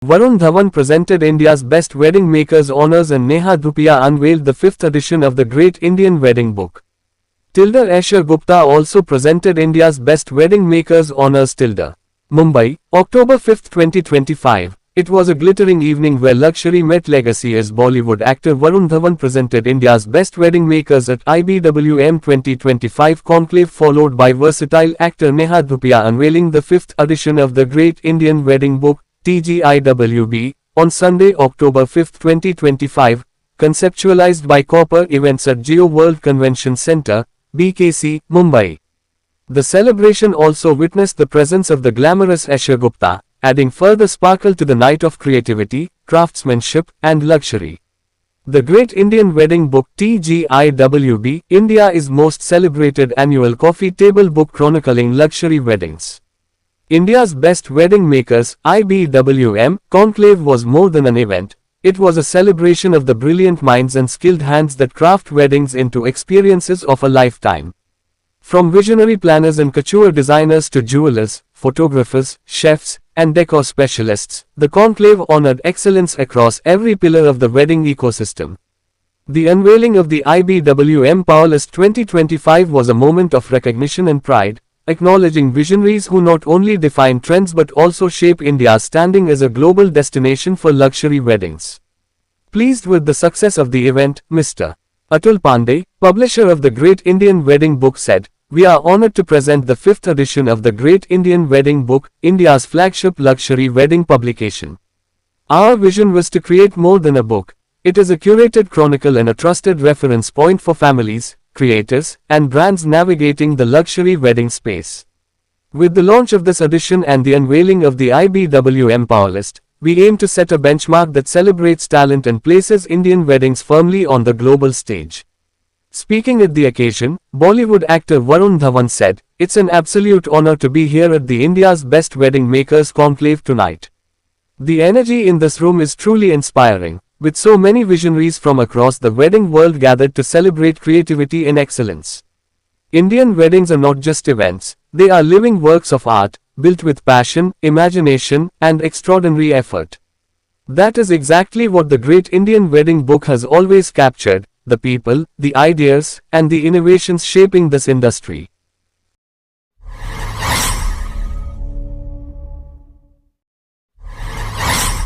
Varun Dhawan presented India's Best Wedding Makers Honours and Neha Dhupia unveiled the 5th edition of the Great Indian Wedding Book. Asher Gupta also presented India's Best Wedding Makers Honours. Mumbai, October 5, 2025. It was a glittering evening where luxury met legacy as Bollywood actor Varun Dhawan presented India's Best Wedding Makers at IBWM 2025 conclave, followed by versatile actor Neha Dhupia unveiling the 5th edition of the Great Indian Wedding Book, TGIWB, on Sunday, October 5, 2025, conceptualized by Copper Events at Geo World Convention Centre, BKC, Mumbai. The celebration also witnessed the presence of the glamorous Asher Gupta, adding further sparkle to the night of creativity, craftsmanship, and luxury. The Great Indian Wedding Book TGIWB, India's most celebrated annual coffee table book chronicling luxury weddings. India's Best Wedding Makers IBWM conclave was more than an event. It was a celebration of the brilliant minds and skilled hands that craft weddings into experiences of a lifetime. From visionary planners and couture designers to jewelers, photographers, chefs, and decor specialists, the conclave honored excellence across every pillar of the wedding ecosystem. The unveiling of the IBWM Powerlist 2025 was a moment of recognition and pride, acknowledging visionaries who not only define trends but also shape India's standing as a global destination for luxury weddings. Pleased with the success of the event, Mr. Atul Pandey, publisher of the Great Indian Wedding Book, said, "We are honored to present the 5th edition of the Great Indian Wedding Book, India's flagship luxury wedding publication. Our vision was to create more than a book. It is a curated chronicle and a trusted reference point for families, creators, and brands navigating the luxury wedding space." With the launch of this edition and the unveiling of the IBWM Powerlist, we aim to set a benchmark that celebrates talent and places Indian weddings firmly on the global stage. Speaking at the occasion, Bollywood actor Varun Dhawan said, "It's an absolute honor to be here at the India's Best Wedding Makers Conclave tonight. The energy in this room is truly inspiring, with so many visionaries from across the wedding world gathered to celebrate creativity and excellence. Indian weddings are not just events, they are living works of art, built with passion, imagination, and extraordinary effort. That is exactly what the Great Indian Wedding Book has always captured: the people, the ideas, and the innovations shaping this industry."